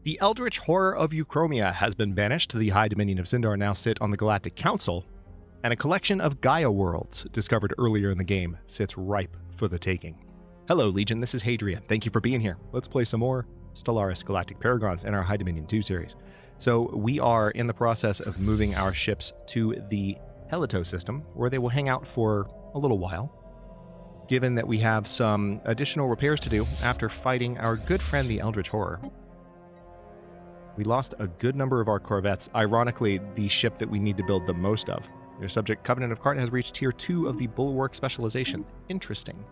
The eldritch horror of Euchromia has been banished. The High Dominion of Syndar now sit on the Galactic Council, and a collection of Gaia worlds discovered earlier in the game sits ripe for the taking. Hello, Legion, this is Hadrian. Thank you for being here. Let's play some more Stellaris Galactic Paragons in our High Dominion 2 series. So we are in the process of moving our ships to the Helito system, where they will hang out for a little while, given that we have some additional repairs to do after fighting our good friend the Eldritch Horror. We lost a good number of our corvettes, ironically the ship that we need to build the most of. Their subject, Covenant of Cart, has reached Tier 2 of the Bulwark Specialization. Interesting.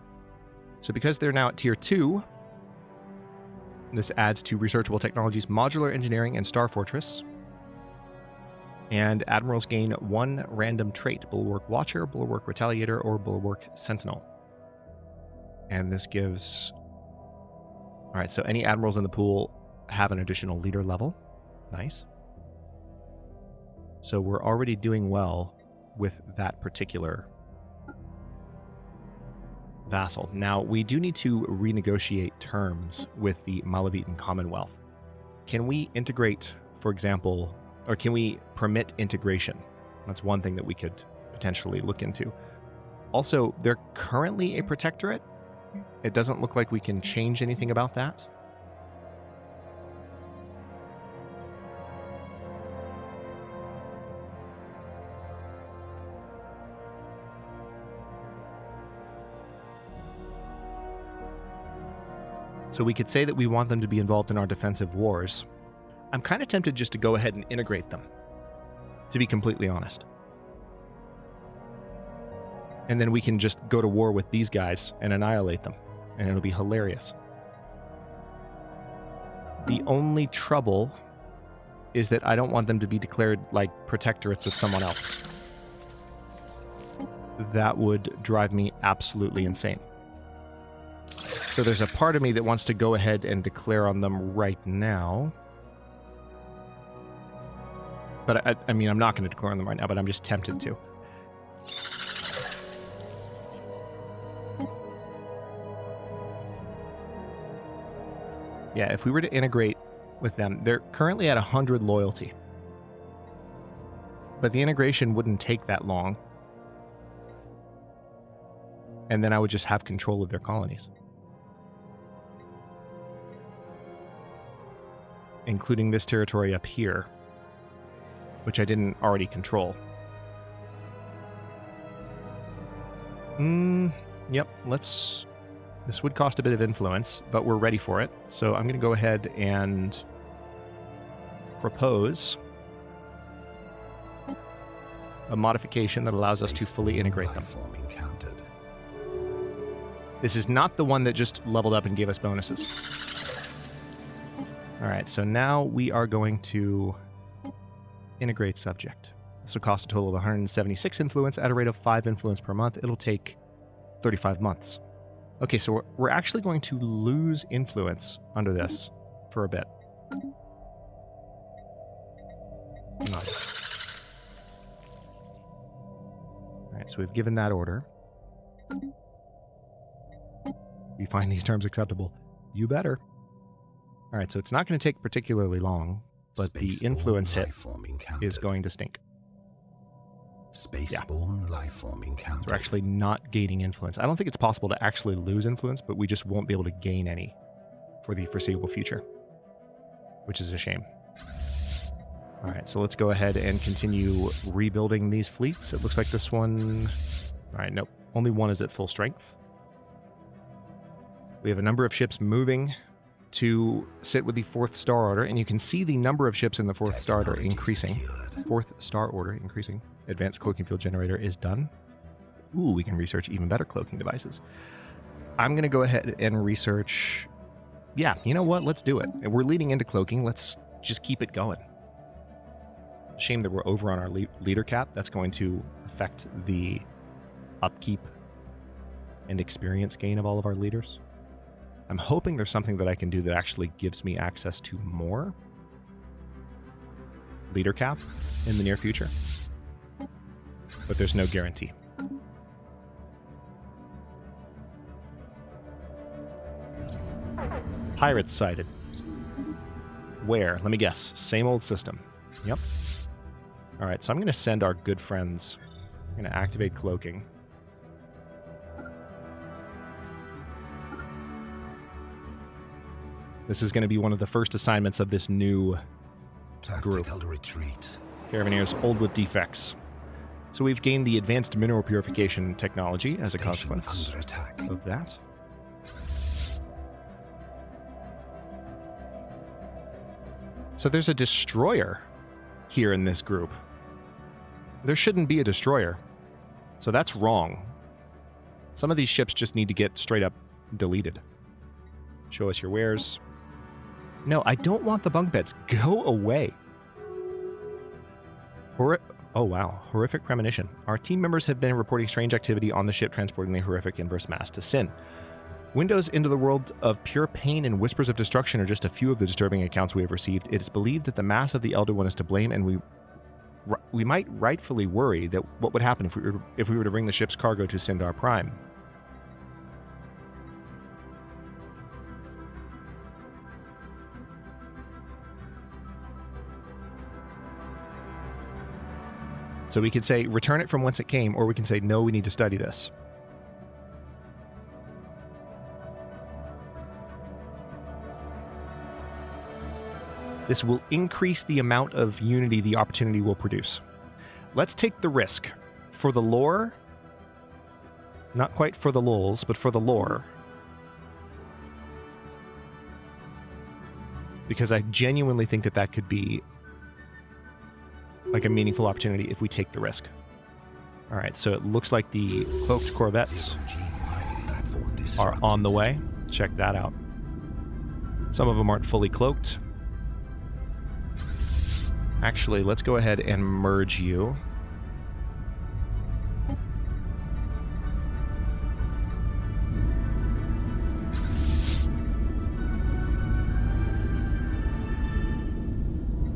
So because they're now at Tier 2, this adds to Researchable Technologies, Modular Engineering, and Star Fortress. And Admirals gain one random trait, Bulwark Watcher, Bulwark Retaliator, or Bulwark Sentinel. And this gives... Alright, so any Admirals in the pool have an additional leader level. Nice. So we're already doing well with that particular vassal. Now, we do need to renegotiate terms with the Malavitan Commonwealth. Can we integrate, for example, or can we permit integration? That's one thing that we could potentially look into. Also, they're currently a protectorate. It doesn't look like we can change anything about that. So we could say that we want them to be involved in our defensive wars. I'm kind of tempted just to go ahead and integrate them, to be completely honest. And then we can just go to war with these guys and annihilate them, and it'll be hilarious. The only trouble is that I don't want them to be declared like protectorates of someone else. That would drive me absolutely insane. So there's a part of me that wants to go ahead and declare on them right now. But I mean, I'm not going to declare on them right now, but I'm just tempted to. Yeah, if we were to integrate with them, they're currently at 100 loyalty. But the integration wouldn't take that long. And then I would just have control of their colonies. Including this territory up here, which I didn't already control. Yep, let's... This would cost a bit of influence, but we're ready for it. So I'm going to go ahead and propose a modification that allows us to fully integrate them. This is not the one that just leveled up and gave us bonuses. Alright, so now we are going to integrate subject. This will cost a total of 176 influence at a rate of 5 influence per month. It'll take 35 months. Okay, so we're actually going to lose influence under this for a bit. Alright, so we've given that order. You find these terms acceptable? You better. Alright, so it's not going to take particularly long, but the influence hit is going to stink. Spaceborne lifeform encountered. We're actually not gaining influence. I don't think it's possible to actually lose influence, but we just won't be able to gain any for the foreseeable future, which is a shame. Alright, so let's go ahead and continue rebuilding these fleets. It looks like this one... Alright, nope. Only one is at full strength. We have a number of ships moving to sit with the 4th Star Order, and you can see the number of ships in the 4th Star Order increasing. 4th Star Order increasing. Advanced Cloaking Field Generator is done. Ooh, we can research even better cloaking devices. I'm going to go ahead and research... Yeah, you know what? Let's do it. We're leading into cloaking. Let's just keep it going. Shame that we're over on our leader cap. That's going to affect the upkeep and experience gain of all of our leaders. I'm hoping there's something that I can do that actually gives me access to more leader cap in the near future. But there's no guarantee. Pirates sighted. Where? Let me guess. Same old system. Yep. All right, so I'm going to send our good friends. I'm going to activate cloaking. This is going to be one of the first assignments of this new group. Retreat. Caravaneers old with defects. So we've gained the advanced mineral purification technology as a consequence of that. So there's a destroyer here in this group. There shouldn't be a destroyer. So that's wrong. Some of these ships just need to get straight up deleted. Show us your wares. No, I don't want the bunk beds. Go away. Oh, wow. Horrific premonition. Our team members have been reporting strange activity on the ship transporting the horrific inverse mass to Sin. Windows into the world of pure pain and whispers of destruction are just a few of the disturbing accounts we have received. It is believed that the mass of the Elder One is to blame, and we might rightfully worry that what would happen if we were to bring the ship's cargo to Syndar Prime. So we could say, return it from whence it came, or we can say, no, we need to study this. This will increase the amount of unity the opportunity will produce. Let's take the risk. For the lore, not quite for the lulz, but for the lore. Because I genuinely think that that could be like a meaningful opportunity if we take the risk. All right, so it looks like the cloaked corvettes are on the way. Check that out. Some of them aren't fully cloaked. Actually, let's go ahead and merge you.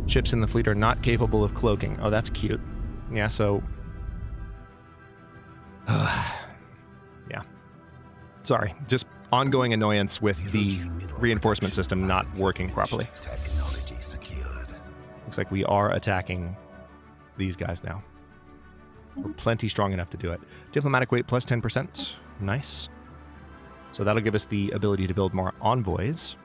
Ships in the fleet are not capable of cloaking. Oh, that's cute. Yeah, so... yeah. Sorry, just ongoing annoyance with the reinforcement system not working properly. Looks like we are attacking these guys now. We're plenty strong enough to do it. Diplomatic weight plus 10%. Nice. So that'll give us the ability to build more envoys.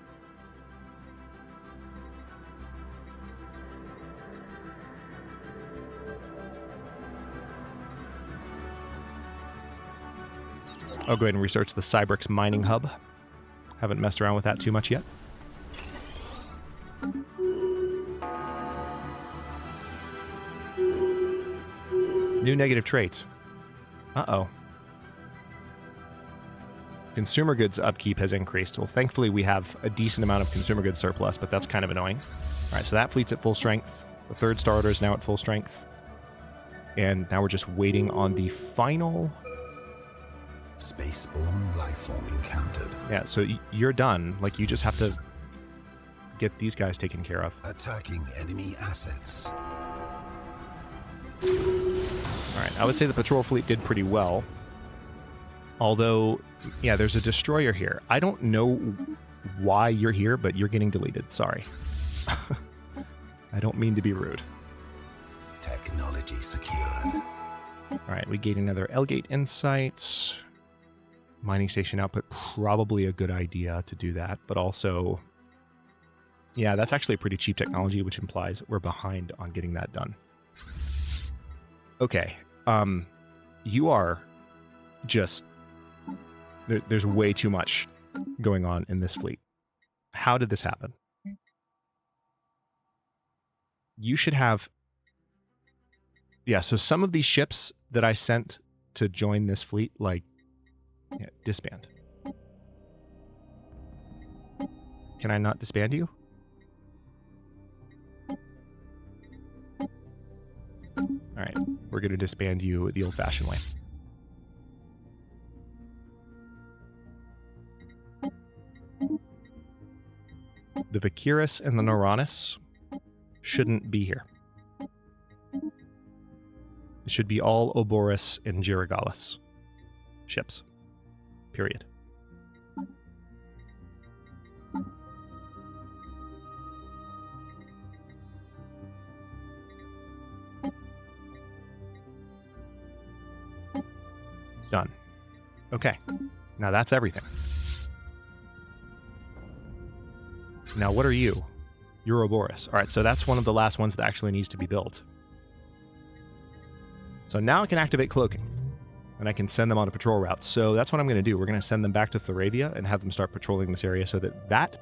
I'll go ahead and research the Cybrix mining hub. Haven't messed around with that too much yet. New negative trait. Uh-oh. Consumer goods upkeep has increased. Well, thankfully we have a decent amount of consumer goods surplus, but that's kind of annoying. All right, so that fleet's at full strength. The third starter is now at full strength. And now we're just waiting on the final... Spaceborne lifeform encountered. Yeah, so you're done. Like, you just have to get these guys taken care of. Attacking enemy assets. Alright, I would say the patrol fleet did pretty well. Although, yeah, there's a destroyer here. I don't know why you're here, but you're getting deleted. Sorry. I don't mean to be rude. Technology secured. Alright, we gain another L-Gate insight. Mining station output, probably a good idea to do that, but also, yeah, that's actually a pretty cheap technology, which implies we're behind on getting that done. Okay, you are just, there's way too much going on in this fleet. How did this happen? You should have, yeah, so some of these ships that I sent to join this fleet, like, yeah, disband. Can I not disband you? Alright, we're going to disband you the old-fashioned way. The Vakiris and the Noranus shouldn't be here. It should be all Oboris and Girigalis ships. Period. Done. Okay. Now that's everything. Now what are you? Ouroboros. Alright, so that's one of the last ones that actually needs to be built. So now I can activate cloaking. And I can send them on a patrol route. So that's what I'm going to do. We're going to send them back to Theravia and have them start patrolling this area so that that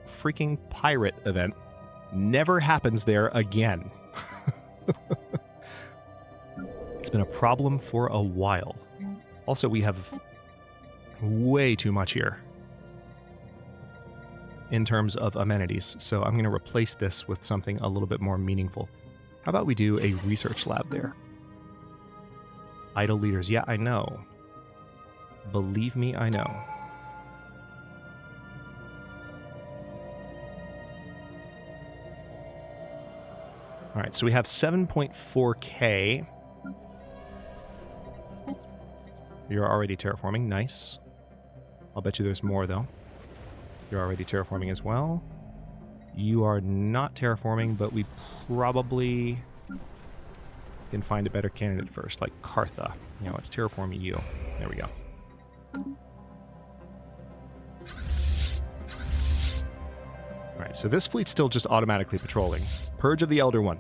freaking pirate event never happens there again. It's been a problem for a while. Also, we have way too much here in terms of amenities. So I'm going to replace this with something a little bit more meaningful. How about we do a research lab there? Idle leaders. Yeah, I know. Believe me, I know. All right, so we have 7.4K. You're already terraforming. Nice. I'll bet you there's more, though. You're already terraforming as well. You are not terraforming, but we probably can find a better candidate first, like Cartha. Now let's terraform you. There we go. Alright, so this fleet's still just automatically patrolling. Purge of the Elder One.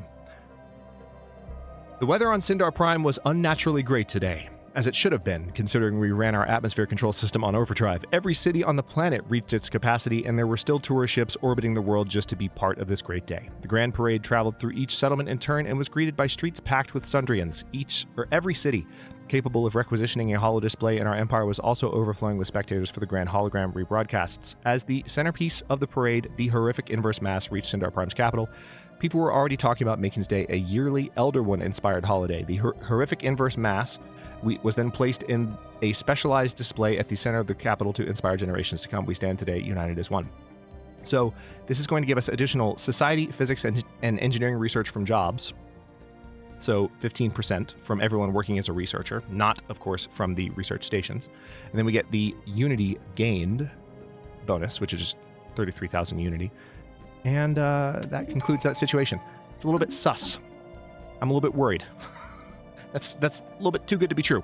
The weather on Syndar Prime was unnaturally great today, as it should have been, considering we ran our atmosphere control system on overdrive. Every city on the planet reached its capacity, and there were still tourist ships orbiting the world just to be part of this great day. The Grand Parade traveled through each settlement in turn and was greeted by streets packed with Sundrians. Every city capable of requisitioning a holo display in our empire was also overflowing with spectators for the Grand Hologram rebroadcasts. As the centerpiece of the parade, the horrific inverse mass reached Syndar Prime's capital, people were already talking about making today a yearly Elder One-inspired holiday. The horrific inverse mass was then placed in a specialized display at the center of the capital to inspire generations to come. We stand today united as one. So this is going to give us additional society, physics, and engineering research from jobs. So 15% from everyone working as a researcher, not, of course, from the research stations. And then we get the Unity gained bonus, which is just 33,000 Unity. And that concludes that situation. It's a little bit sus. I'm a little bit worried. That's a little bit too good to be true.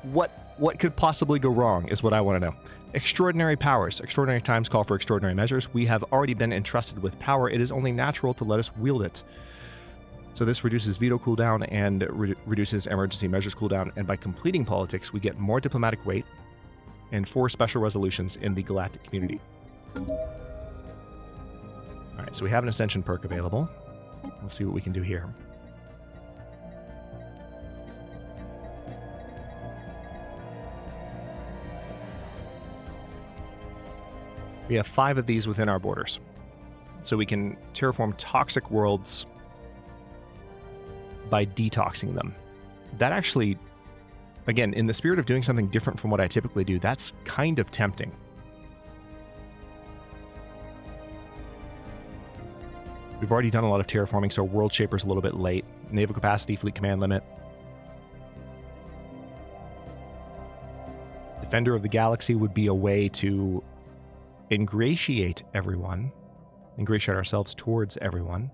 What could possibly go wrong is what I want to know. Extraordinary powers. Extraordinary times call for extraordinary measures. We have already been entrusted with power. It is only natural to let us wield it. So this reduces veto cooldown and reduces emergency measures cooldown. And by completing politics, we get more diplomatic weight and 4 special resolutions in the galactic community. All right, so we have an ascension perk available. Let's see what we can do here. We have 5 of these within our borders. So we can terraform toxic worlds by detoxing them. That actually, again, in the spirit of doing something different from what I typically do, that's kind of tempting. We've already done a lot of terraforming, so World Shaper's a little bit late. Naval capacity, fleet command limit. Defender of the Galaxy would be a way to ingratiate everyone, ingratiate ourselves towards everyone.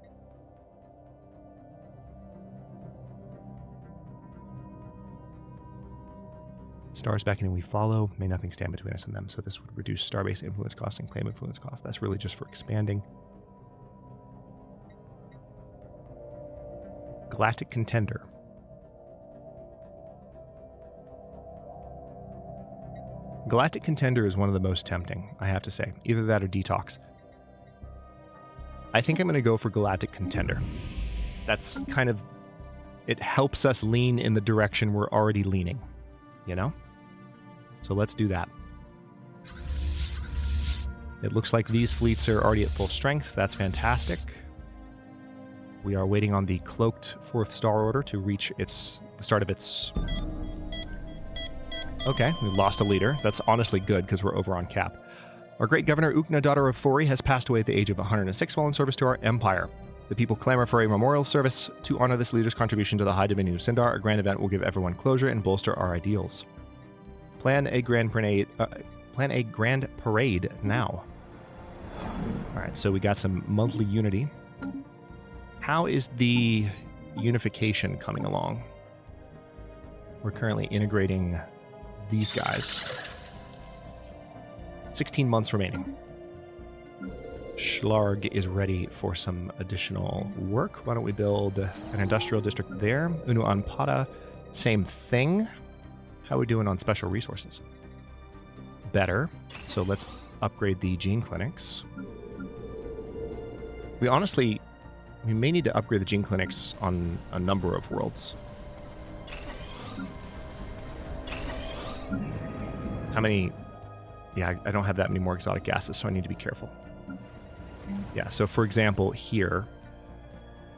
Stars beckoning we follow, may nothing stand between us and them. So this would reduce starbase influence cost and claim influence cost. That's really just for expanding. Galactic Contender. Galactic Contender is one of the most tempting, I have to say. Either that or Detox. I think I'm going to go for Galactic Contender. That's kind of... It helps us lean in the direction we're already leaning, you know? So let's do that. It looks like these fleets are already at full strength. That's fantastic. We are waiting on the cloaked 4th Star Order to reach the start of its... Okay, we lost a leader. That's honestly good, because we're over on cap. Our great governor, Ukna, daughter of Fori, has passed away at the age of 106 while in service to our empire. The people clamor for a memorial service to honor this leader's contribution to the High Dominion of Syndar. A grand event will give everyone closure and bolster our ideals. Plan a grand parade now. Alright, so we got some monthly unity. How is the unification coming along? We're currently integrating these guys. 16 months remaining. Schlarg is ready for some additional work. Why don't we build an industrial district there? Unu Anpada, same thing. How are we doing on special resources? Better. So let's upgrade the gene clinics. We may need to upgrade the gene clinics on a number of worlds. How many? Yeah, I don't have that many more exotic gases, so I need to be careful. Yeah, so for example, here,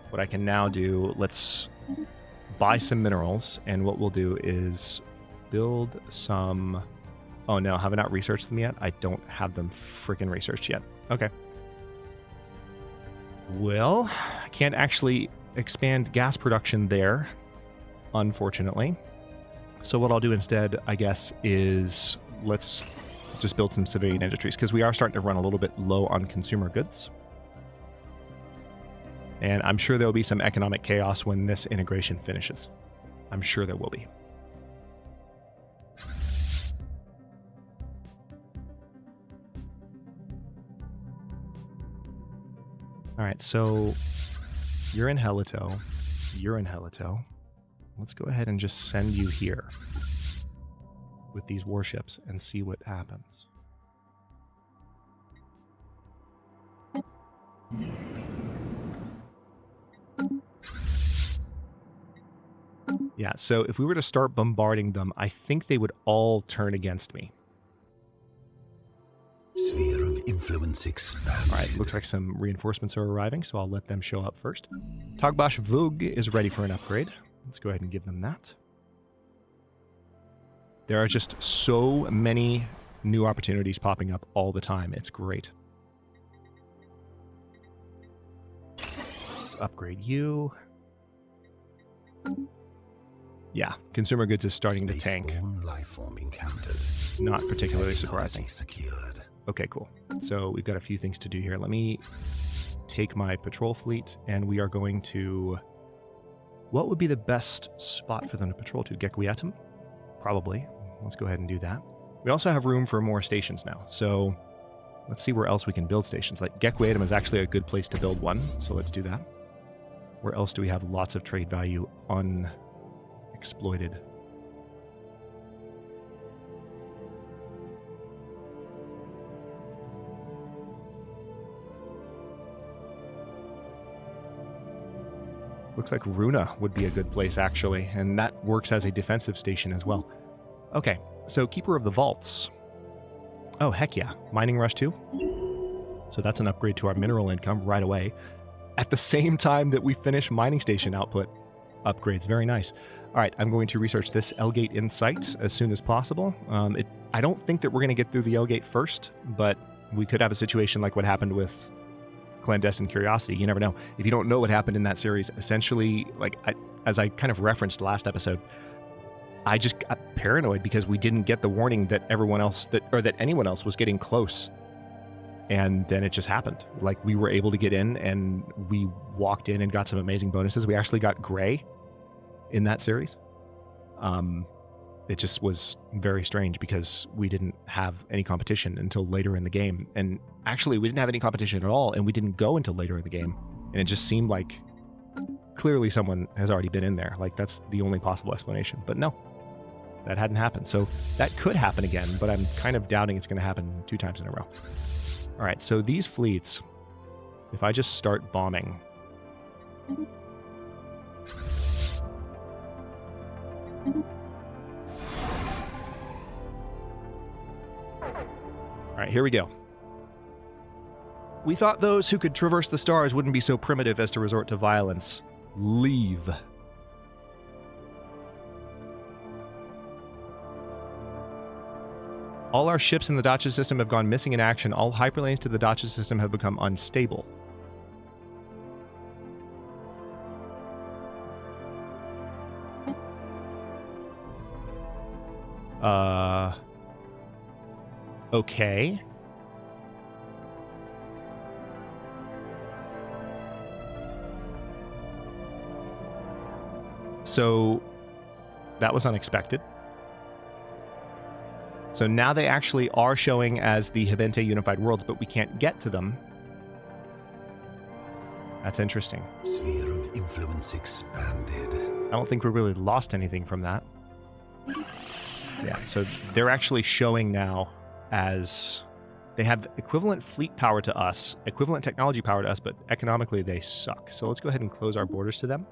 what I can now do, let's buy some minerals, and what we'll do is build some... Oh no, have I not researched them yet? I don't have them freaking researched yet. Okay. Well, I can't actually expand gas production there, unfortunately. So what I'll do instead, I guess, is let's just build some civilian industries, because we are starting to run a little bit low on consumer goods. And I'm sure there will be some economic chaos when this integration finishes. I'm sure there will be. All right, so you're in Helito. You're in Helito. Let's go ahead and just send you here with these warships and see what happens. Yeah, so if we were to start bombarding them, I think they would all turn against me. Sphere of influence expanded. All right, looks like some reinforcements are arriving, so I'll let them show up first. Togbash Vug is ready for an upgrade. Let's go ahead and give them that. There are just so many new opportunities popping up all the time. It's great. Let's upgrade you. Yeah, consumer goods is starting to tank. Life form encountered. Not particularly surprising. Secured. Okay, cool. So we've got a few things to do here. Let me take my patrol fleet, and we are going to... What would be the best spot for them to patrol to? Gekwiatum? Probably. Let's go ahead and do that. We also have room for more stations now, so let's see where else we can build stations. Like Gekwiatum is actually a good place to build one, so let's do that. Where else do we have lots of trade value unexploited? Looks like Runa would be a good place, actually, and that works as a defensive station as well. Okay, so Keeper of the Vaults. Oh, heck yeah. Mining Rush 2. So that's an upgrade to our mineral income right away. At the same time that we finish mining station output upgrades. Very nice. All right, I'm going to research this L-Gate Insight as soon as possible. I don't think that we're going to get through the L-Gate first, but we could have a situation like what happened with Clandestine Curiosity. You never know. If you don't know what happened in that series, essentially, as I kind of referenced last episode, I just got paranoid because we didn't get the warning that everyone else that anyone else was getting close. And then it just happened. Like, we were able to get in, and we walked in and got some amazing bonuses. We actually got Gray in that series. It just was very strange because we didn't have any competition until later in the game. And actually, we didn't have any competition at all, and we didn't go until later in the game. And it just seemed like clearly someone has already been in there. Like, that's the only possible explanation. But no, that hadn't happened. So that could happen again, but I'm kind of doubting it's going to happen 2 times in a row. All right, so these fleets, if I just start bombing... All right, here we go. We thought those who could traverse the stars wouldn't be so primitive as to resort to violence. Leave. All our ships in the Dacia system have gone missing in action. All hyperlanes to the Dacia system have become unstable. Okay. So, that was unexpected. So now they actually are showing as the Habente Unified Worlds, but we can't get to them. That's interesting. Sphere of influence expanded. I don't think we really lost anything from that. Yeah, so they're actually showing now as they have equivalent fleet power to us, equivalent technology power to us, but economically they suck. So let's go ahead and close our borders to them.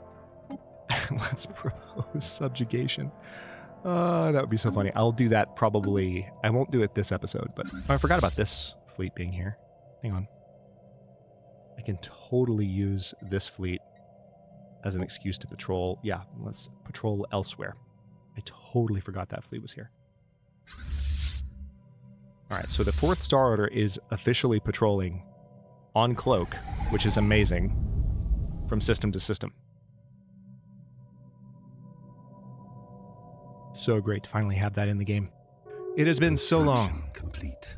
Let's propose subjugation. That would be so funny. I'll do that probably. I won't do it this episode, but I forgot about this fleet being here. Hang on. I can totally use this fleet as an excuse to patrol. Yeah, let's patrol elsewhere. I totally forgot that fleet was here. All right, so the 4th Star Order is officially patrolling on Cloak, which is amazing, from system to system. So great to finally have that in the game. It has been so long. Complete.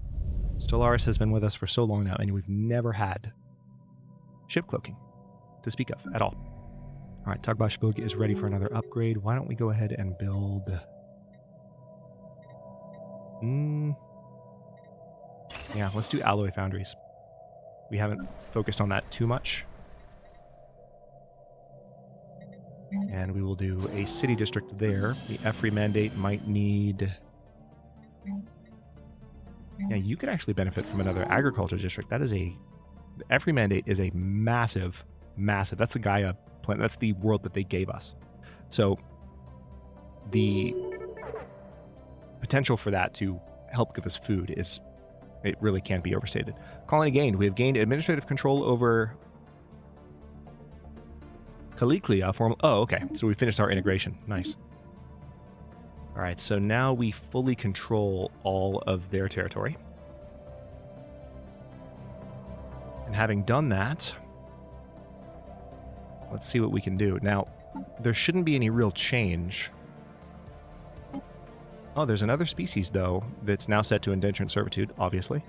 Stellaris has been with us for so long now, and we've never had ship cloaking to speak of at all. All right, Tagbashvug is ready for another upgrade. Why don't we go ahead and build... Yeah, let's do alloy foundries. We haven't focused on that too much. And we will do a city district there. The Efri mandate might need... Yeah, you could actually benefit from another agriculture district. That is a... The Efri mandate is a massive, massive... That's the Gaia planet. That's the world that they gave us. So the potential for that to help give us food is... It really can't be overstated. Colony gained. We have gained administrative control over... Caliclia form... Oh, okay. So we finished our integration. Nice. All right, so now we fully control all of their territory. And having done that, let's see what we can do. Now, there shouldn't be any real change. Oh, there's another species, though, that's now set to indentured servitude, obviously.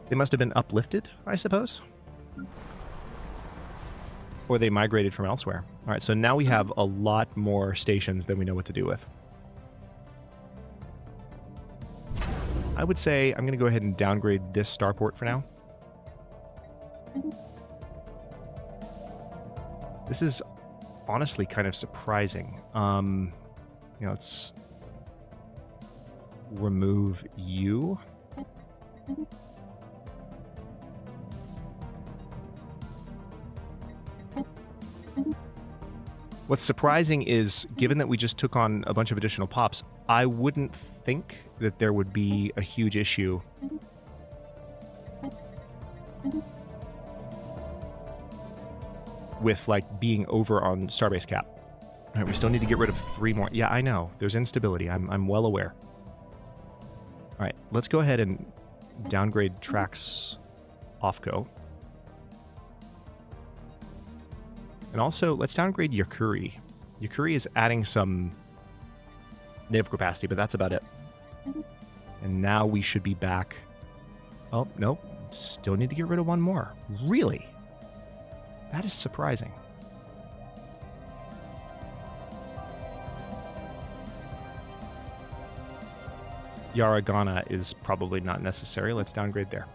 They must have been uplifted, I suppose. Or they migrated from elsewhere. All right, so now we have a lot more stations than we know what to do with. I would say I'm going to go ahead and downgrade this starport for now. This is honestly kind of surprising. Let's remove you. What's surprising is, given that we just took on a bunch of additional pops, I wouldn't think that there would be a huge issue with, like, being over on Starbase cap. All right, we still need to get rid of 3 more. Yeah, I know. There's instability. I'm well aware. All right, let's go ahead and downgrade Trax Offco. And also, let's downgrade Yakuri. Yakuri is adding some naval capacity, but that's about it. And now we should be back. Oh, no. Still need to get rid of 1 more. Really? That is surprising. Yaragana is probably not necessary. Let's downgrade there.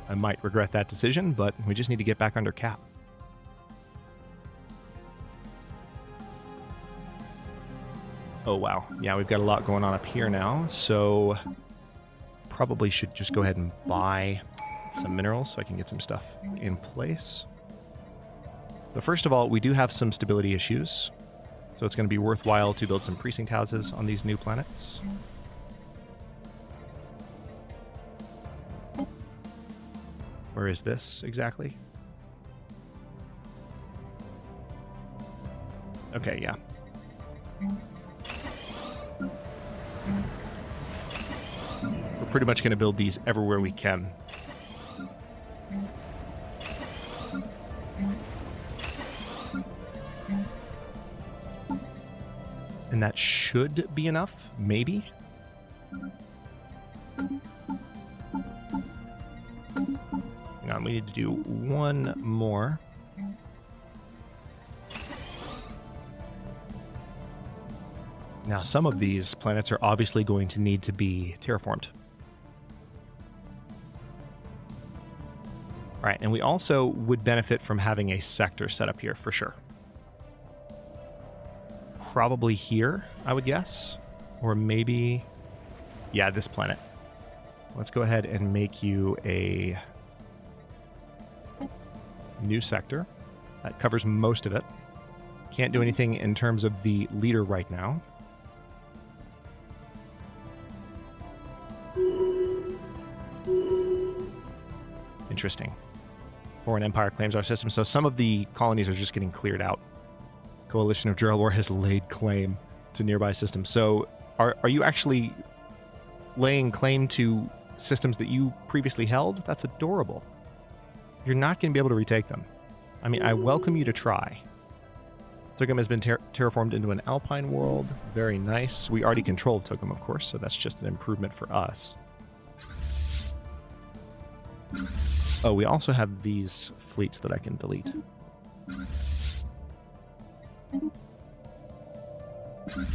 I might regret that decision, but we just need to get back under cap. Oh, wow. Yeah, we've got a lot going on up here now, so probably should just go ahead and buy some minerals so I can get some stuff in place. But first of all, we do have some stability issues, so it's going to be worthwhile to build some precinct houses on these new planets. Where is this exactly? Okay, yeah. We're pretty much going to build these everywhere we can. And that should be enough, maybe? Hang on, we need to do 1 more. Now, some of these planets are obviously going to need to be terraformed. All right, and we also would benefit from having a sector set up here for sure. Probably here, I would guess. Or maybe, yeah, this planet. Let's go ahead and make you a new sector. That covers most of it. Can't do anything in terms of the leader right now. Interesting. Foreign Empire claims our system, so some of the colonies are just getting cleared out. Coalition of Drellor has laid claim to nearby systems. So are you actually laying claim to systems that you previously held? That's adorable. You're not going to be able to retake them. I mean, I welcome you to try. Togum has been terraformed into an alpine world. Very nice. We already controlled Togum, of course, so that's just an improvement for us. Oh, we also have these fleets that I can delete.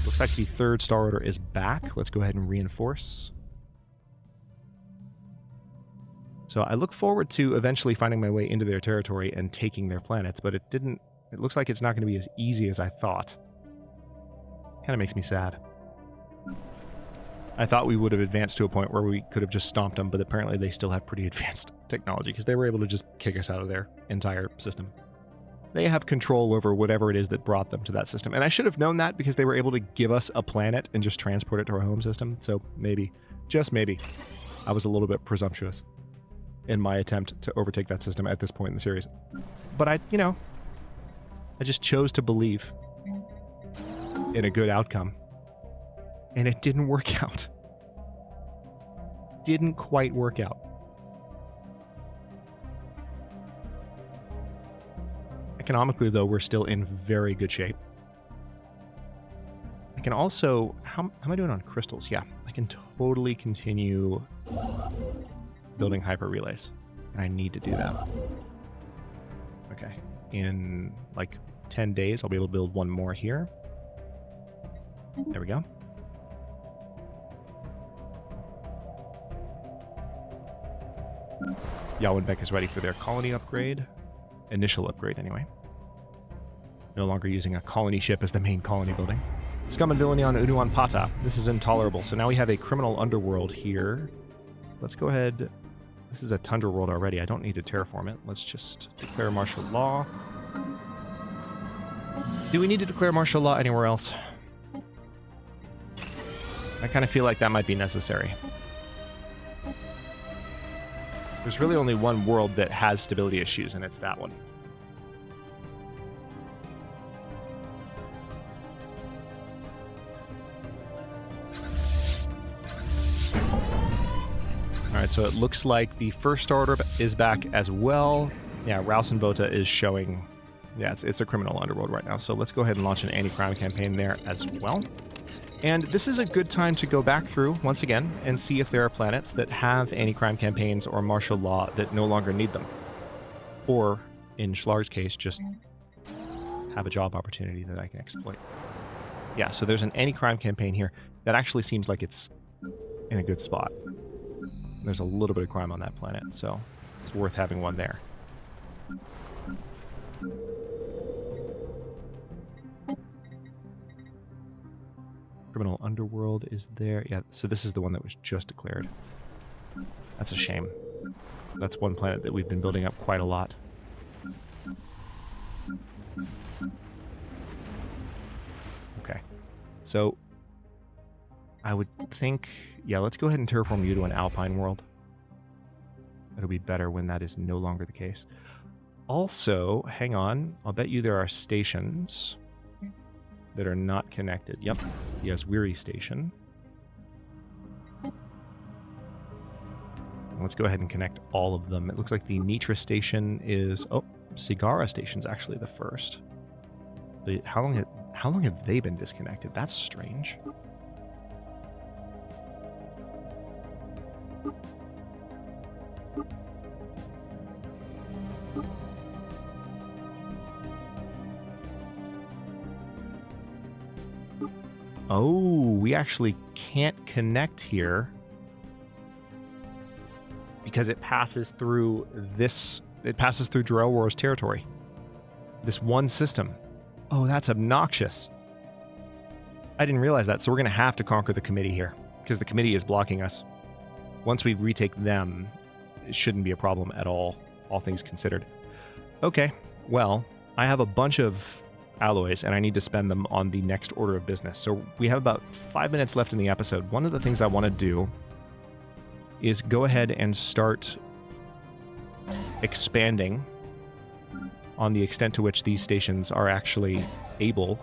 Looks like the third Star Order is back. Let's go ahead and reinforce. So I look forward to eventually finding my way into their territory and taking their planets, but it looks like it's not going to be as easy as I thought. Kind of makes me sad. I thought we would have advanced to a point where we could have just stomped them, but apparently they still have pretty advanced technology because they were able to just kick us out of their entire system. They have control over whatever it is that brought them to that system. And I should have known that because they were able to give us a planet and just transport it to our home system. So maybe, just maybe, I was a little bit presumptuous in my attempt to overtake that system at this point in the series. But I just chose to believe in a good outcome. And it didn't work out. Didn't quite work out. Economically, though, we're still in very good shape. I can also... How am I doing on crystals? Yeah, I can totally continue building hyper relays. And I need to do that. Okay. In, like, 10 days, I'll be able to build one more here. There we go. Yalwynbeck is ready for their colony upgrade. Initial upgrade, anyway. No longer using a colony ship as the main colony building. Scum and villainy on Unuan Pata. This is intolerable. So now we have a criminal underworld here. Let's go ahead. This is a tundra world already. I don't need to terraform it. Let's just declare martial law. Do we need to declare martial law anywhere else? I kind of feel like that might be necessary. There's really only one world that has stability issues, and it's that one. Alright, so it looks like the first Star Order is back as well. Yeah, Rausenvota is showing... Yeah, it's a criminal underworld right now, so let's go ahead and launch an anti-crime campaign there as well. And this is a good time to go back through, once again, and see if there are planets that have anti-crime campaigns or martial law that no longer need them. Or, in Schlar's case, just have a job opportunity that I can exploit. Yeah, so there's an anti-crime campaign here that actually seems like it's in a good spot. There's a little bit of crime on that planet, so it's worth having one there. Criminal underworld is there. Yeah, so this is the one that was just declared. That's a shame. That's one planet that we've been building up quite a lot. Okay. So, I would think... Yeah, let's go ahead and terraform you to an alpine world. It'll be better when that is no longer the case. Also, hang on. I'll bet you there are stations that are not connected. Yep. Yes, Weary Station. Let's go ahead and connect all of them. It looks like the Nitra Station is... Oh, Sigara Station's actually the first. How long have they been disconnected? That's strange. Oh, we actually can't connect here because it passes through this. It passes through Drell War's territory. This one system. Oh, that's obnoxious. I didn't realize that, so we're going to have to conquer the committee here because the committee is blocking us. Once we retake them, it shouldn't be a problem at all things considered. Okay, well, I have a bunch of alloys and I need to spend them on the next order of business. So we have about 5 minutes left in the episode. One of the things I want to do is go ahead and start expanding on the extent to which these stations are actually able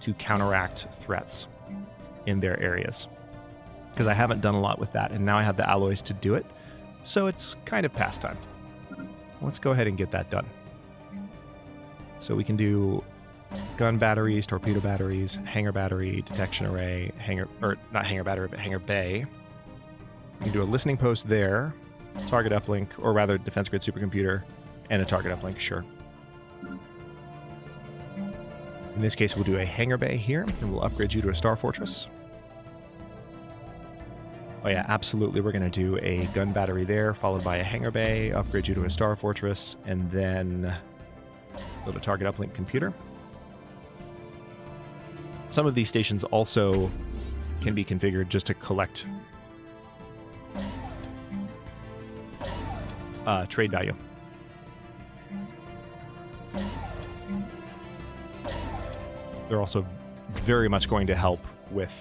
to counteract threats in their areas. Because I haven't done a lot with that, and now I have the alloys to do it, so it's kind of past time. Let's go ahead and get that done. So we can do gun batteries, torpedo batteries, hangar battery, detection array, not hangar battery, but hangar bay. We can do a listening post there, target uplink, or rather defense grid supercomputer, and a target uplink, sure. In this case, we'll do a hangar bay here, and we'll upgrade you to a star fortress. Oh yeah, absolutely, we're going to do a gun battery there, followed by a hangar bay, upgrade you to a star fortress, and then build a target uplink computer. Some of these stations also can be configured just to collect trade value. They're also very much going to help with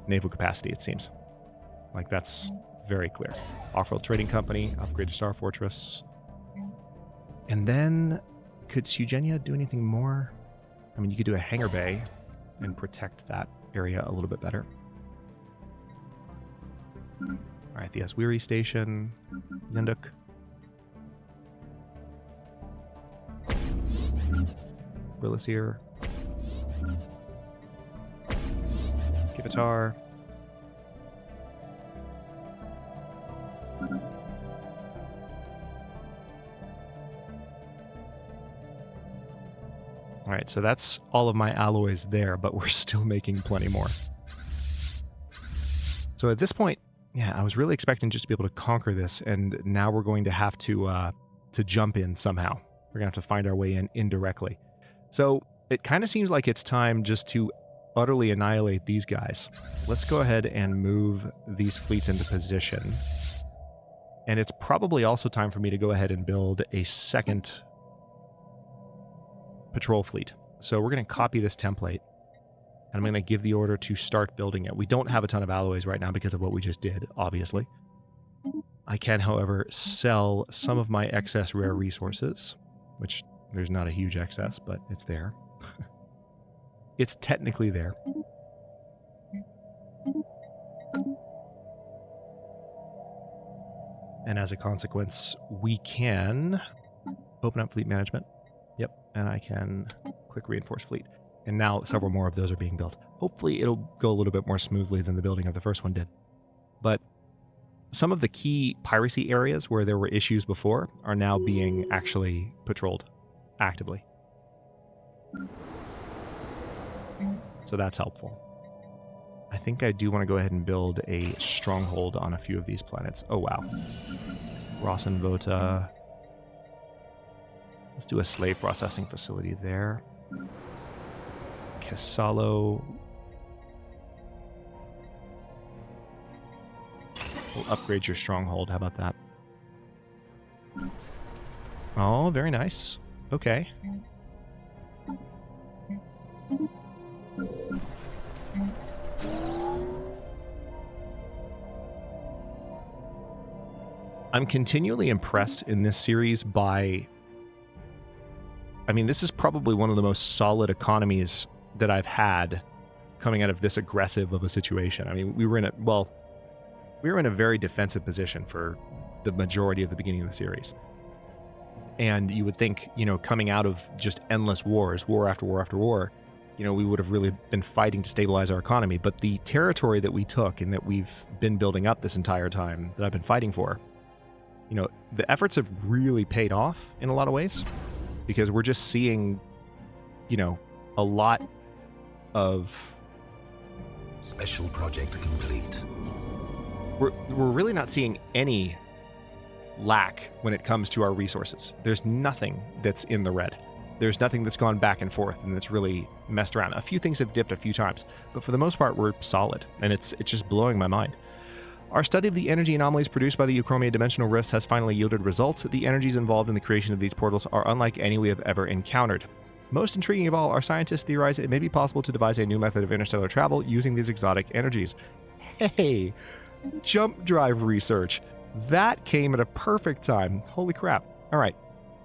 naval capacity, it seems. Like, that's very clear. Off-world trading company, upgrade to star fortress. And then, could Eugenia do anything more? I mean, you could do a hangar bay and protect that area a little bit better. All right, the Aswiri station, Yunduk. Brillisir. Kivitar. All right, so that's all of my alloys there, but we're still making plenty more. So at this point, yeah, I was really expecting just to be able to conquer this, and now we're going to have to jump in somehow. We're going to have to find our way in indirectly. So it kind of seems like it's time just to utterly annihilate these guys. Let's go ahead and move these fleets into position. And it's probably also time for me to go ahead and build a second patrol fleet. So we're going to copy this template, and I'm going to give the order to start building it. We don't have a ton of alloys right now because of what we just did, obviously. I can, however, sell some of my excess rare resources, which there's not a huge excess, but it's there. It's technically there. And as a consequence, we can open up fleet management. Yep, and I can click reinforce fleet. And now several more of those are being built. Hopefully it'll go a little bit more smoothly than the building of the first one did. But some of the key piracy areas where there were issues before are now being actually patrolled actively. So that's helpful. I think I do want to go ahead and build a stronghold on a few of these planets. Oh, wow. Rossenvota. Let's do a slave processing facility there. Casalo. We'll upgrade your stronghold. How about that? Oh, very nice. Okay. I'm continually impressed in this series by... I mean, this is probably one of the most solid economies that I've had coming out of this aggressive of a situation. I mean, we were in a very defensive position for the majority of the beginning of the series. And you would think, you know, coming out of just endless wars, war after war after war, you know, we would have really been fighting to stabilize our economy. But the territory that we took and that we've been building up this entire time that I've been fighting for, you know, the efforts have really paid off in a lot of ways, because we're just seeing, you know, a lot of Special project complete. We're really not seeing any lack when it comes to our resources. There's nothing that's in the red. There's nothing that's gone back and forth and that's really messed around. A few things have dipped a few times, but for the most part, we're solid, and it's just blowing my mind. Our study of the energy anomalies produced by the Euchromia dimensional rifts has finally yielded results. The energies involved in the creation of these portals are unlike any we have ever encountered. Most intriguing of all, our scientists theorize it may be possible to devise a new method of interstellar travel using these exotic energies. Hey, jump drive research. That came at a perfect time. Holy crap. All right.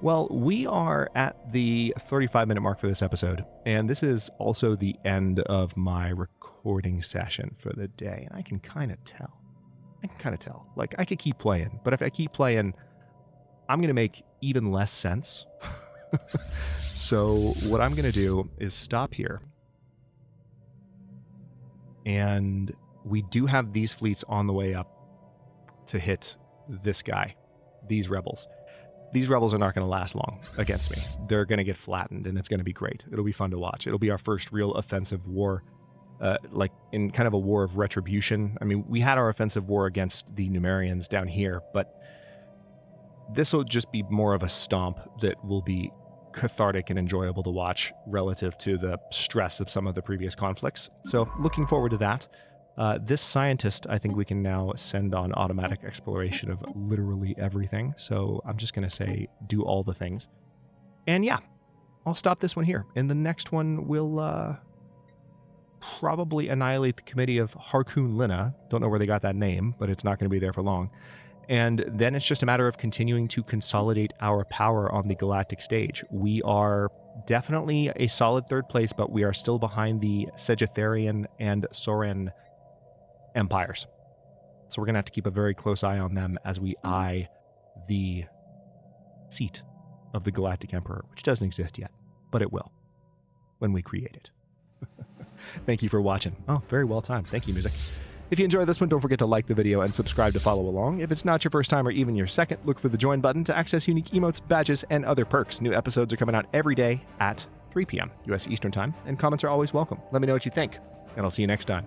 Well, we are at the 35-minute mark for this episode, and this is also the end of my recording session for the day. And I can kind of tell. Like, I could keep playing, but if I keep playing, I'm going to make even less sense. So what I'm going to do is stop here. And we do have these fleets on the way up to hit this guy, these rebels. These rebels are not going to last long against me. They're going to get flattened, and it's going to be great. It'll be fun to watch. It'll be our first real offensive war, like in kind of a war of retribution. I mean, we had our offensive war against the Numerians down here, but this will just be more of a stomp that will be cathartic and enjoyable to watch relative to the stress of some of the previous conflicts. So looking forward to that. This scientist, I think we can now send on automatic exploration of literally everything. So I'm just going to say, do all the things. And yeah, I'll stop this one here. In the next one, we'll probably annihilate the committee of Harkoon Lina. Don't know where they got that name, but it's not going to be there for long. And then it's just a matter of continuing to consolidate our power on the galactic stage. We are definitely a solid third place, but we are still behind the Sagittarian and Soren empires. So we're going to have to keep a very close eye on them as we eye the seat of the Galactic Emperor, which doesn't exist yet, but it will when we create it. Thank you for watching. Oh, very well timed. Thank you, music. If you enjoyed this one, don't forget to like the video and subscribe to follow along. If it's not your first time or even your second, look for the join button to access unique emotes, badges, and other perks. New episodes are coming out every day at 3 p.m. U.S. Eastern Time, and comments are always welcome. Let me know what you think, and I'll see you next time.